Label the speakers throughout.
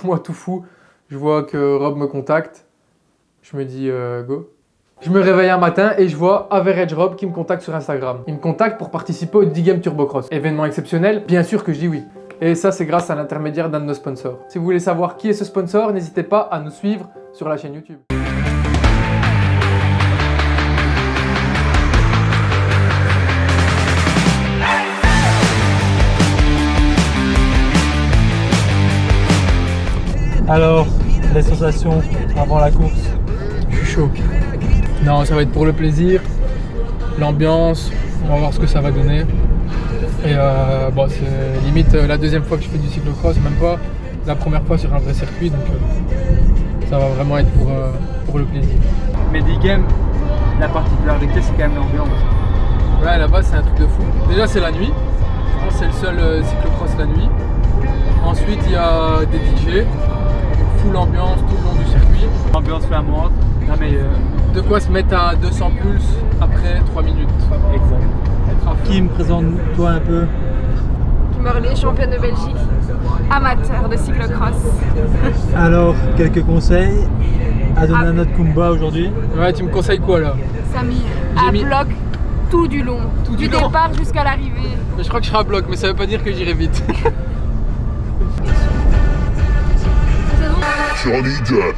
Speaker 1: moi tout fou, je vois que Rob me contacte. Je me dis go. Je me réveille un matin et je vois Average Rob qui me contacte sur Instagram. Il me contacte pour participer au D-Game Turbocross. Événement exceptionnel, bien sûr que je dis oui. Et ça, c'est grâce à l'intermédiaire d'un de nos sponsors. Si vous voulez savoir qui est ce sponsor, n'hésitez pas à nous suivre sur la chaîne YouTube.
Speaker 2: Alors, les sensations avant la course?
Speaker 1: Je suis chaud. Non, ça va être pour le plaisir, l'ambiance, on va voir ce que ça va donner. Et bon, c'est limite la deuxième fois que je fais du cyclocross, même pas la première fois sur un vrai circuit, donc ça va vraiment être pour le plaisir.
Speaker 2: Mais D-Game, la particularité c'est quand même l'ambiance.
Speaker 1: Ouais, là-bas c'est un truc de fou. Déjà c'est la nuit, je pense que c'est le seul cyclocross la nuit. Ensuite il y a des DJ, full ambiance tout le long du circuit.
Speaker 2: Ambiance flamande, la meilleure.
Speaker 1: De quoi se mettre à 200 pulses après 3 minutes.
Speaker 2: Exact. Kim, présente-toi un peu.
Speaker 3: Kimberly, championne de Belgique, amateur de cyclocross.
Speaker 2: Alors, quelques conseils à donner à notre Kumba aujourd'hui?
Speaker 1: Ouais, tu me conseilles quoi là?
Speaker 3: Samir,
Speaker 1: J'ai
Speaker 3: à
Speaker 1: mis-
Speaker 3: bloc tout du long,
Speaker 1: Tout
Speaker 3: du
Speaker 1: du long.
Speaker 3: départ jusqu'à l'arrivée.
Speaker 1: Mais je crois que je serai à bloc, mais ça veut pas dire que j'irai vite.
Speaker 4: Johnny Depp.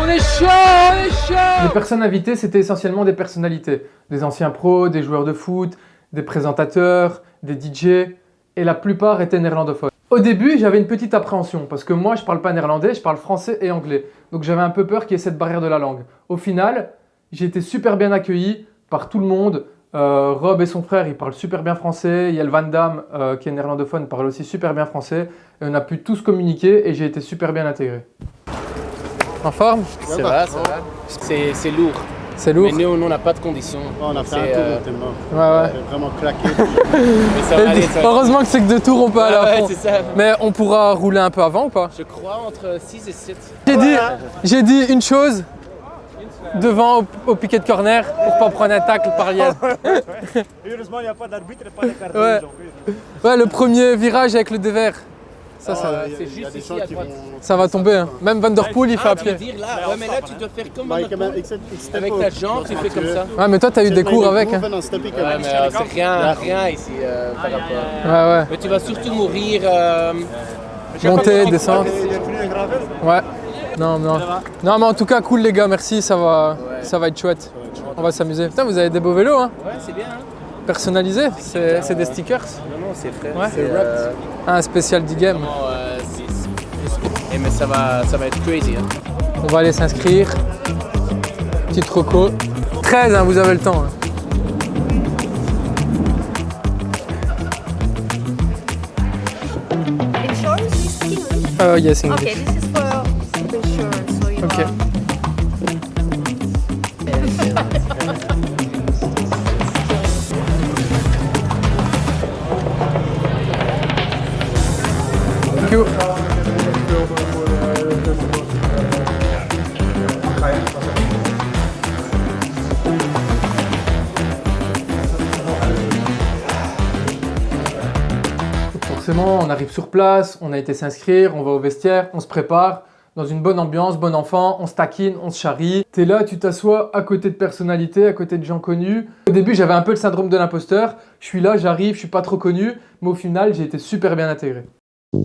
Speaker 1: On est chaud, on est chaud. Les personnes invitées, c'était essentiellement des personnalités. Des anciens pros, des joueurs de foot, des présentateurs, des DJ. Et la plupart étaient néerlandophones. Au début, j'avais une petite appréhension parce que moi, je parle pas néerlandais, je parle français et anglais. Donc j'avais un peu peur qu'il y ait cette barrière de la langue. Au final, j'ai été super bien accueilli par tout le monde. Rob et son frère, ils parlent super bien français. Yael Van Damme, qui est néerlandophone, parle aussi super bien français. Et on a pu tous communiquer et j'ai été super bien intégré. En forme?
Speaker 5: Ça va, ça va. C'est lourd.
Speaker 1: C'est lourd?
Speaker 5: Mais nous, on n'a pas de conditions.
Speaker 6: On a fait un
Speaker 5: C'est,
Speaker 6: tour tellement.
Speaker 1: Ouais, ouais.
Speaker 6: On a vraiment claqué.
Speaker 5: Mais ça va aller, ça va.
Speaker 1: Heureusement que c'est que 2 tours, on peut aller à
Speaker 5: Ouais,
Speaker 1: fond.
Speaker 5: c'est ça.
Speaker 1: Mais on pourra rouler un peu avant ou pas?
Speaker 5: Je crois entre 6 et 7.
Speaker 1: J'ai dit une chose devant au piquet de corner pour pas prendre un tacle par Yann.
Speaker 6: Heureusement, il n'y a pas d'arbitre et pas de carton.
Speaker 1: Ouais. Ouais, le premier virage avec le dévers. Ça,
Speaker 5: C'est juste ici à droite.
Speaker 1: ça va tomber. Hein. Même Van Der Poel, il fait à
Speaker 5: Tu veux
Speaker 1: pied.
Speaker 5: dire là? Ouais, mais là, tu dois faire comme
Speaker 6: Maar
Speaker 5: un
Speaker 6: ik heb
Speaker 5: Avec ta jambe, tu fais comme ça.
Speaker 1: Ouais, mais toi, t'as eu des cours avec. Hein.
Speaker 5: Ouais, mais c'est rien ici par rapport.
Speaker 1: Ouais, ouais.
Speaker 5: Mais tu vas surtout mourir.
Speaker 1: Montée, descente. Ouais. Non, non. Non, mais en tout cas, cool les gars, merci, ça va être chouette. On va s'amuser. Putain, vous avez des beaux vélos, hein?
Speaker 5: Ouais, c'est bien. Hein?
Speaker 1: Personnalisés, c'est des stickers.
Speaker 5: Non, c'est frais.
Speaker 1: Ouais.
Speaker 5: C'est
Speaker 1: Un spécial D-Game.
Speaker 5: mais ça va être crazy. Hein.
Speaker 1: On va aller s'inscrire. Petite roco. 13, hein, vous avez le temps. Hein.
Speaker 3: Insurance is English?
Speaker 1: Yes, English.
Speaker 3: Okay, this is for insurance. So you
Speaker 1: Okay. Thank you. Forcément, on arrive sur place, on a été s'inscrire, on va au vestiaire, on se prépare dans une bonne ambiance, bon enfant, on se taquine, on se charrie. T'es là, tu t'assois à côté de personnalités, à côté de gens connus. Au début, j'avais un peu le syndrome de l'imposteur. Je suis là, j'arrive, je suis pas trop connu, mais au final, j'ai été super bien intégré. «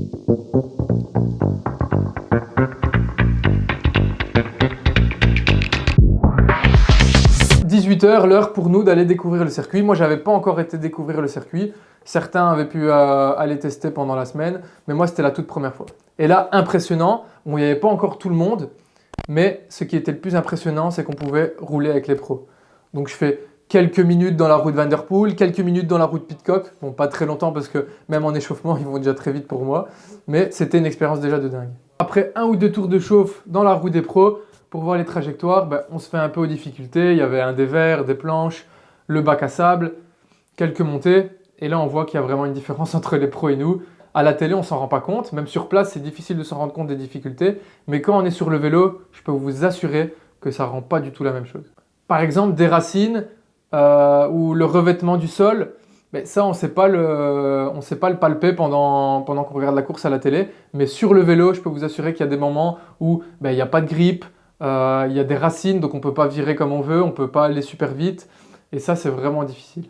Speaker 1: 18h, l'heure pour nous d'aller découvrir le circuit. Moi, j'avais pas encore été découvrir le circuit. Certains avaient pu aller tester pendant la semaine, mais moi, c'était la toute première fois. Et là, impressionnant, bon, il n'y avait pas encore tout le monde, mais ce qui était le plus impressionnant, c'est qu'on pouvait rouler avec les pros. Donc, je fais quelques minutes dans la route Van Der Poel, quelques minutes dans la route Pidcock. Bon, pas très longtemps parce que même en échauffement, ils vont déjà très vite pour moi, mais c'était une expérience déjà de dingue. Après 1 ou 2 tours de chauffe dans la roue des pros, pour voir les trajectoires, on se fait un peu aux difficultés. Il y avait un dévers, des planches, le bac à sable, quelques montées. Et là, on voit qu'il y a vraiment une différence entre les pros et nous. À la télé, on s'en rend pas compte. Même sur place, c'est difficile de s'en rendre compte des difficultés. Mais quand on est sur le vélo, je peux vous assurer que ça rend pas du tout la même chose. Par exemple, des racines, ou le revêtement du sol, mais ça, on ne sait pas le palper pendant qu'on regarde la course à la télé. Mais sur le vélo, je peux vous assurer qu'il y a des moments où il n'y a pas de grippe, il y a des racines, donc on ne peut pas virer comme on veut, on ne peut pas aller super vite. Et ça, c'est vraiment difficile.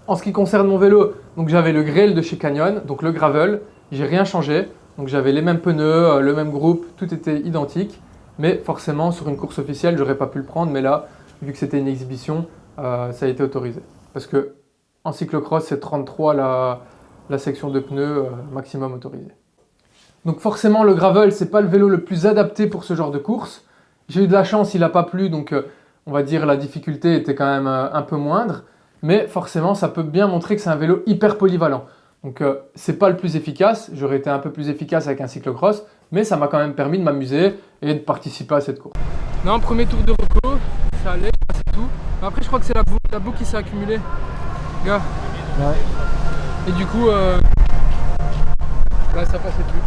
Speaker 1: En ce qui concerne mon vélo, donc j'avais le Grail de chez Canyon, donc le gravel. J'ai rien changé. Donc j'avais les mêmes pneus, le même groupe, tout était identique. Mais forcément, sur une course officielle, j'aurais pas pu le prendre. Mais là, vu que c'était une exhibition, ça a été autorisé. Parce que en cyclocross, c'est 33 la section de pneus maximum autorisée. Donc forcément, le gravel, c'est pas le vélo le plus adapté pour ce genre de course. J'ai eu de la chance, il n'a pas plu, donc on va dire la difficulté était quand même un peu moindre. Mais forcément, ça peut bien montrer que c'est un vélo hyper polyvalent. Donc c'est pas le plus efficace, j'aurais été un peu plus efficace avec un cyclocross, mais ça m'a quand même permis de m'amuser et de participer à cette course. Non, premier tour de reco, ça allait, c'est tout. Après je crois que c'est la boue qui s'est accumulée. Gars.
Speaker 2: Ouais.
Speaker 1: Et du coup, là ça passait plus.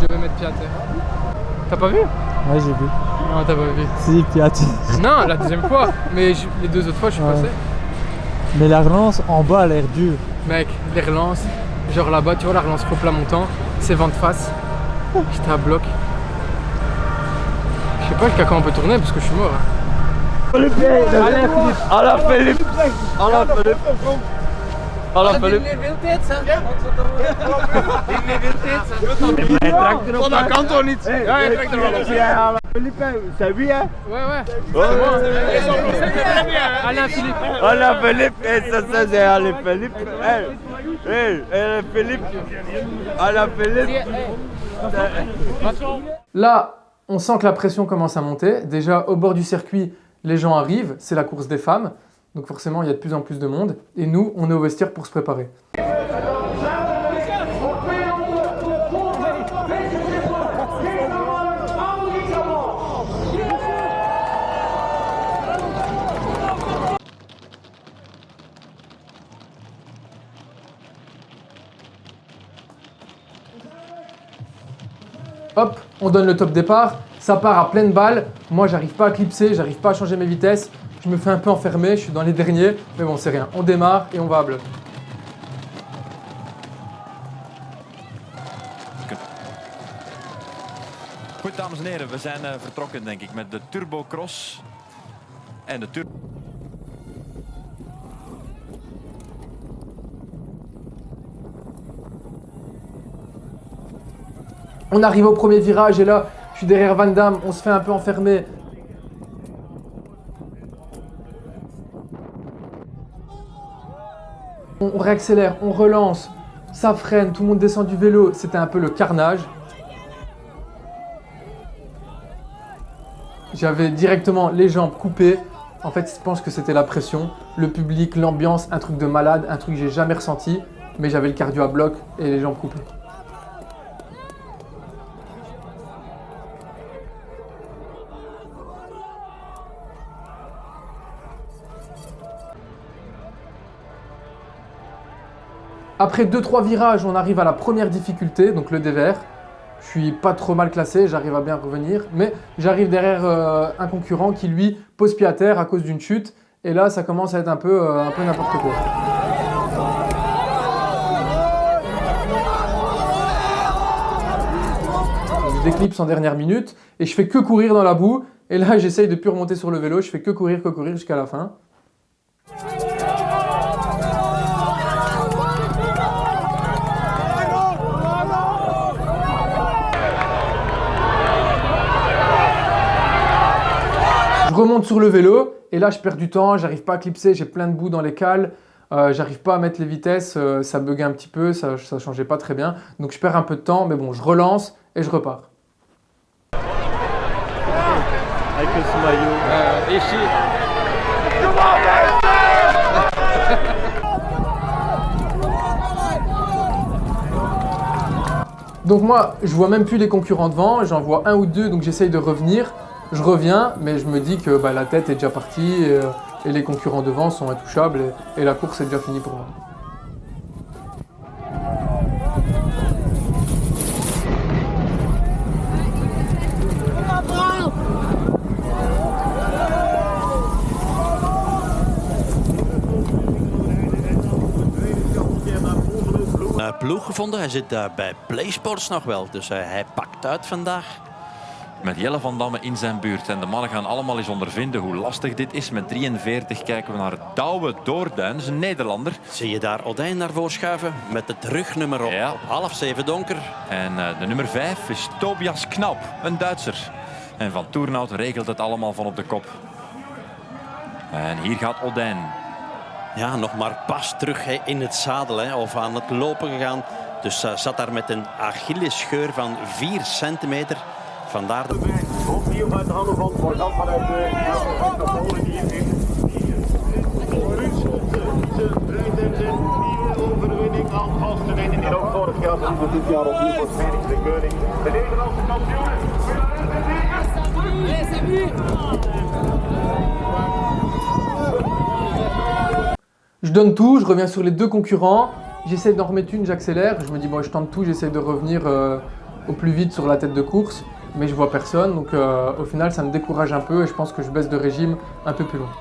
Speaker 1: Je devais mettre pied à terre. T'as pas vu?
Speaker 2: Ouais, j'ai vu.
Speaker 1: Non, t'as pas vu.
Speaker 2: Si, Piat.
Speaker 1: Non, la deuxième fois, mais les deux autres fois je suis passé.
Speaker 2: Mais la relance en bas a l'air dure.
Speaker 1: Mec, les relances, genre là-bas, tu vois la relance faux plat montant, c'est vent de face. J'étais à bloc. Je sais pas jusqu'à quand on peut tourner parce que je suis mort. Hein. Allez Philippe!
Speaker 5: Alla Philippe! Alla Philippe! Alla Philippe! Hij trekt erop. Dat kan toch niet? Ja, hij trekt er wel op. Philippe, c'est lui hein?
Speaker 1: Ouais, ouais. Alain Philippe.
Speaker 5: Alla Philippe! Et ça c'est Alla Philippe! Hey, Philippe! Alla Philippe!
Speaker 1: Là, on sent que la pression commence à monter. Déjà, au bord du circuit, les gens arrivent, c'est la course des femmes. Donc forcément, il y a de plus en plus de monde. Et nous, on est au vestiaire pour se préparer. Hop, on donne le top départ, ça part à pleine balle. Moi, j'arrive pas à clipser, j'arrive pas à changer mes vitesses. Je me fais un peu enfermer, je suis dans les derniers, mais bon, c'est rien. On démarre et on va à bloc.
Speaker 4: Goed, dames en heren, we zijn vertrokken denk ik met de Turbo Cross en de Turbo.
Speaker 1: On arrive au premier virage et là, je suis derrière Van Damme, on se fait un peu enfermer. On réaccélère, on relance, ça freine, tout le monde descend du vélo. C'était un peu le carnage. J'avais directement les jambes coupées. En fait, je pense que c'était la pression, le public, l'ambiance, un truc de malade, un truc que j'ai jamais ressenti. Mais j'avais le cardio à bloc et les jambes coupées. Après 2-3 virages, on arrive à la première difficulté, donc le dévers. Je suis pas trop mal classé, j'arrive à bien revenir, mais j'arrive derrière un concurrent qui lui pose pied à terre à cause d'une chute. Et là, ça commence à être un peu n'importe quoi. Je déclipse en dernière minute et je fais que courir dans la boue. Et là, j'essaye de plus remonter sur le vélo, je fais que courir jusqu'à la fin. Je remonte sur le vélo et là je perds du temps, j'arrive pas à clipser, j'ai plein de boue dans les cales, j'arrive pas à mettre les vitesses, ça buguait un petit peu, ça changeait pas très bien. Donc je perds un peu de temps, mais bon, je relance et je repars.
Speaker 5: Avec ce maillot.
Speaker 1: Ici. Donc moi, je vois même plus les concurrents devant, j'en vois un ou deux, donc j'essaye de revenir. Je reviens, mais je me dis que la tête est déjà partie et les concurrents devant sont intouchables et la course est déjà finie pour moi.
Speaker 7: ploeg gevonden. Hij zit bij PlaySports nog wel. Dus hij pakt uit vandaag.
Speaker 4: Met Jelle van Damme in zijn buurt. En de mannen gaan allemaal eens ondervinden hoe lastig dit is. Met 43 kijken we naar Douwe Doorduin. Dat is een Nederlander.
Speaker 7: Zie je daar Odijn naar voren schuiven met het rugnummer op,
Speaker 4: Ja.
Speaker 7: op 6:30 donker.
Speaker 4: En de nummer 5 is Tobias Knaup, een Duitser. En Van Toornout regelt het allemaal van op de kop. En hier gaat Odijn.
Speaker 7: Ja, nog maar pas terug in het zadel of aan het lopen gegaan. Dus zat daar met een Achillesscheur van 4 centimeter. Vandaar dat...
Speaker 6: Opnieuw uit de handen van Morgan vanuit de Polen die hier Ze brengt hem zijn nieuwe overwinning aan als te weten die ook vorig jaar van dit jaar opnieuw voor Phoenix de Keuning. De Nederlandse kampioen.
Speaker 1: Je donne tout, je reviens sur les deux concurrents. J'essaie d'en remettre une, j'accélère. Je me dis, bon, je tente tout, j'essaie de revenir au plus vite sur la tête de course. Mais je vois personne, donc au final, ça me décourage un peu et je pense que je baisse de régime un peu plus loin.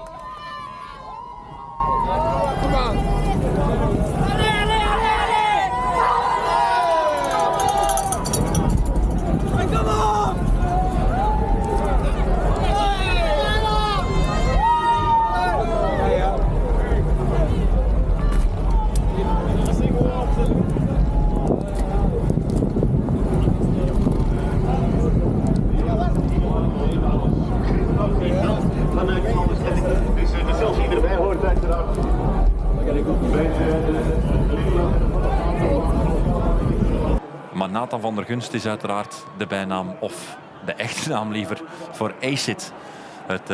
Speaker 6: Dus de selfie erbij hoort uiteraard.
Speaker 4: Maar Nathan van der Gunst is uiteraard de bijnaam, of de echte naam liever, voor Acid. Het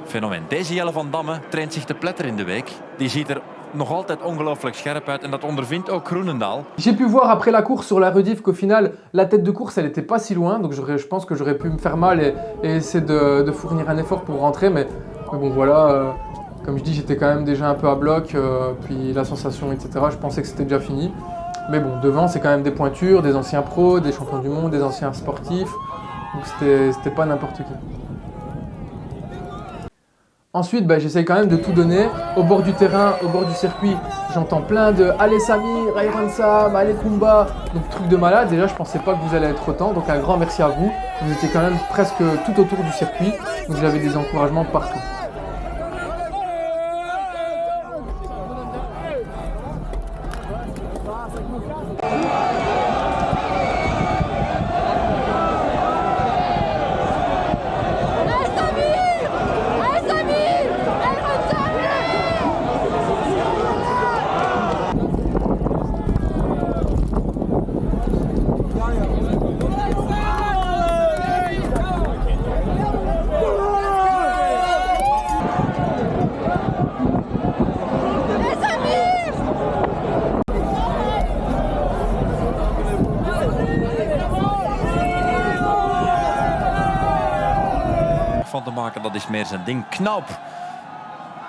Speaker 4: fenomeen. Deze Jelle van Damme traint zich te pletter in de week. Die ziet er nog altijd ongelooflijk scherp uit en dat ondervindt ook Groenendaal.
Speaker 1: J'ai pu voir après la course sur la rediff qu'au final, la tête de course, elle était pas si loin. Donc je pense que j'aurais pu me faire mal et essayer de fournir un effort pour rentrer. Mais bon, voilà, comme je dis, j'étais quand même déjà un peu à bloc. Puis la sensation, etc., je pensais que c'était déjà fini. Mais bon, devant, c'est quand même des pointures, des anciens pros, des champions du monde, des anciens sportifs. Donc c'était pas n'importe qui. Ensuite, j'essaye quand même de tout donner. Au bord du terrain, au bord du circuit, j'entends plein de « Allez Samir, Iron Sam, allez Kumba !» Donc truc de malade, déjà je pensais pas que vous allez être autant, donc un grand merci à vous. Vous étiez quand même presque tout autour du circuit, donc j'avais des encouragements partout.
Speaker 4: Van te maken, dat is meer zijn ding. Knaup,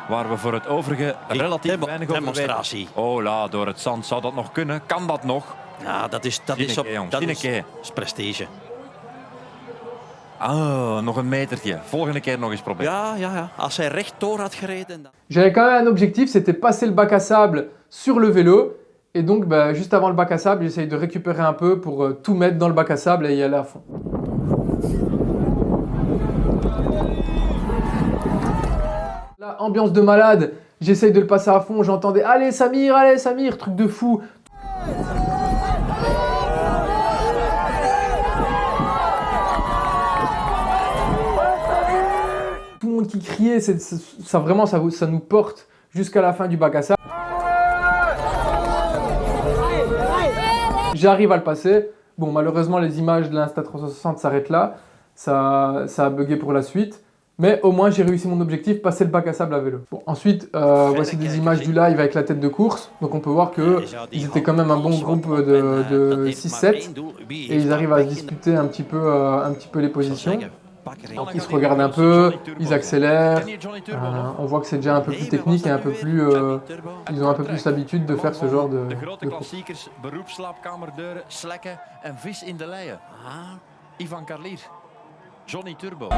Speaker 4: waar we voor het overige relatief weinig over
Speaker 7: demonstratie.
Speaker 4: weten. Oh la, door het zand zou dat nog kunnen? Kan dat nog?
Speaker 7: Ja, dat is prestige.
Speaker 4: Oh, nog een metertje. Volgende keer nog eens proberen.
Speaker 7: Ja. Als hij recht door had gereden...
Speaker 1: J'avais quand même un objectif, c'était passer le bac à sable sur le vélo. Et donc, juste avant le bac à sable, j'essaye de récupérer un peu pour tout mettre dans le bac à sable et y aller à fond. La ambiance de malade, j'essaye de le passer à fond, j'entendais « Allez Samir, truc de fou !» Tout le monde qui criait, ça vraiment, ça nous porte jusqu'à la fin du bac à sable. J'arrive à le passer. Bon, malheureusement, les images de l'Insta360 s'arrêtent là. Ça a bugué pour la suite. Mais au moins, j'ai réussi mon objectif, passer le bac à sable à vélo. Bon, ensuite, voici des images du live avec la tête de course. Donc on peut voir qu'ils étaient quand même un bon groupe de 6-7. Et ils arrivent à se disputer un petit peu les positions. Donc ils se regardent un peu, ils accélèrent. On voit que c'est déjà un peu plus technique et un peu plus... ils ont un peu plus l'habitude de faire ce genre de course.
Speaker 4: Beroepsslaapkamerdeuren, slekken en vis in de leien. Ivan Karlier, Johnny Turbo.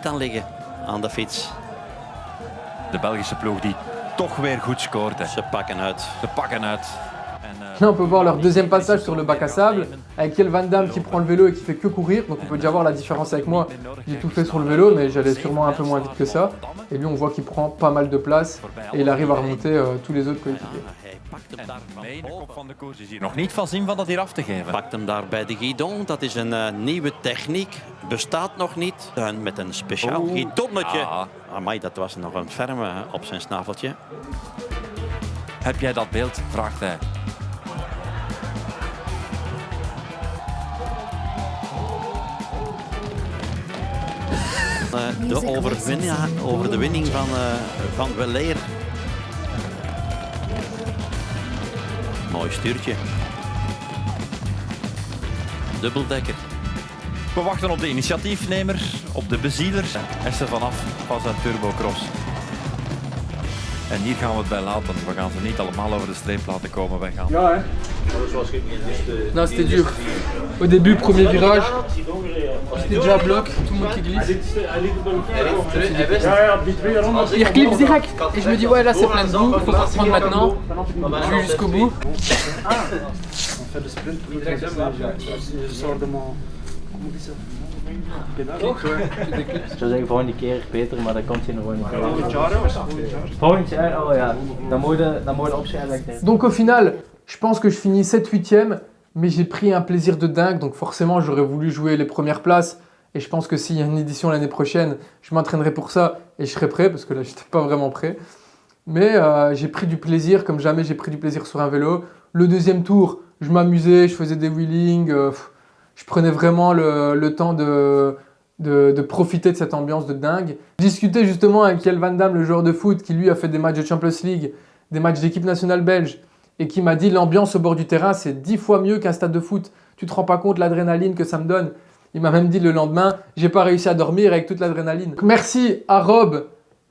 Speaker 7: aan liggen aan de fiets.
Speaker 4: De Belgische ploeg die toch weer goed scoort. Hè.
Speaker 7: Ze pakken uit.
Speaker 4: Ze pakken uit.
Speaker 1: Là, on peut voir leur deuxième passage sur le bac à sable, avec Kiel Van Damme qui prend le vélo et qui fait que courir. Donc on peut déjà voir la différence avec moi. J'ai tout fait sur le vélo, mais j'allais sûrement un peu moins vite que ça. Et lui, on voit qu'il prend pas mal de place et il arrive à remonter tous les autres coéquipiers.
Speaker 7: Hij pakt hem daar
Speaker 4: Mee de kop van de koers is hier nog niet van zien van dat hier af te geven.
Speaker 7: Pakt hem daar bij de guidon. Dat is een nieuwe techniek. Bestaat nog niet. Met een speciaal guidonnetje.
Speaker 4: Ah.
Speaker 7: Amai, dat was nog een ferme op zijn snaveltje.
Speaker 4: Heb jij dat beeld? Vraagt hij.
Speaker 7: De overwinning van Weleer. Mooi stuurtje. Dubbeldekker.
Speaker 4: We wachten op de initiatiefnemer, op de bezieler. Esther vanaf van zijn turbocross. En hier gaan we het bij laten. We gaan ze niet allemaal over de streep laten komen. Wij gaan...
Speaker 1: Ja, hè? Non, c'était dur. Au début, premier virage, c'était déjà à bloc, tout le monde qui glisse. Il reclipe direct. Et je me dis, ouais, là c'est plein de boue, faut pas reprendre maintenant. Je vais jusqu'au bout.
Speaker 8: Ik zou zeggen volgende keer Peter, maar dat komt hier nog wel niet. Volgend jaar, oh ja, dan moet je opschrijven.
Speaker 1: Donc au final, je pense que je finis 7-8e, mais j'ai pris un plaisir de dingue, donc forcément j'aurais voulu jouer les premières places. Et je pense que s'il y a une édition l'année prochaine, je m'entraînerai pour ça et je serai prêt, parce que là j'étais pas vraiment prêt. Mais j'ai pris du plaisir, comme jamais j'ai pris du plaisir sur un vélo. Le deuxième tour, je m'amusais, je faisais des wheelings, je prenais vraiment le temps de profiter de cette ambiance de dingue. Je discutais justement avec Kiel Van Damme, le joueur de foot, qui lui a fait des matchs de Champions League, des matchs d'équipe nationale belge, et qui m'a dit l'ambiance au bord du terrain, c'est 10 fois mieux qu'un stade de foot. Tu te rends pas compte l'adrénaline que ça me donne. Il m'a même dit le lendemain, j'ai pas réussi à dormir avec toute l'adrénaline. Merci à Rob,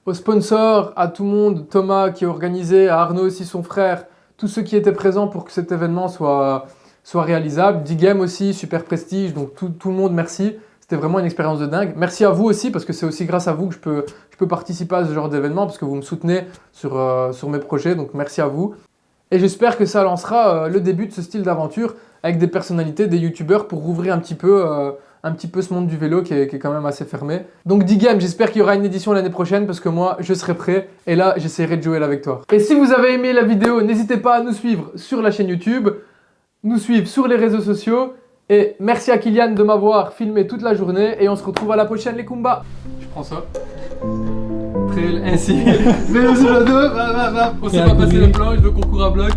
Speaker 1: aux sponsors, à tout le monde, Thomas qui a organisé, à Arnaud aussi son frère, tous ceux qui étaient présents pour que cet événement soit réalisable. D-Game aussi, super prestige, donc tout le monde merci. C'était vraiment une expérience de dingue. Merci à vous aussi, parce que c'est aussi grâce à vous que je peux participer à ce genre d'événement, parce que vous me soutenez sur mes projets, donc merci à vous. Et j'espère que ça lancera le début de ce style d'aventure avec des personnalités, des youtubeurs pour rouvrir un petit peu ce monde du vélo qui est quand même assez fermé. Donc D-Game, j'espère qu'il y aura une édition l'année prochaine parce que moi je serai prêt et là j'essaierai de jouer la victoire. Et si vous avez aimé la vidéo, n'hésitez pas à nous suivre sur la chaîne YouTube, nous suivre sur les réseaux sociaux et merci à Kylian de m'avoir filmé toute la journée et on se retrouve à la prochaine les Kumba. Je prends ça. Trail ainsi. Vélo sur le dos, on sait pas passer le plan, je veux qu'on court à bloc.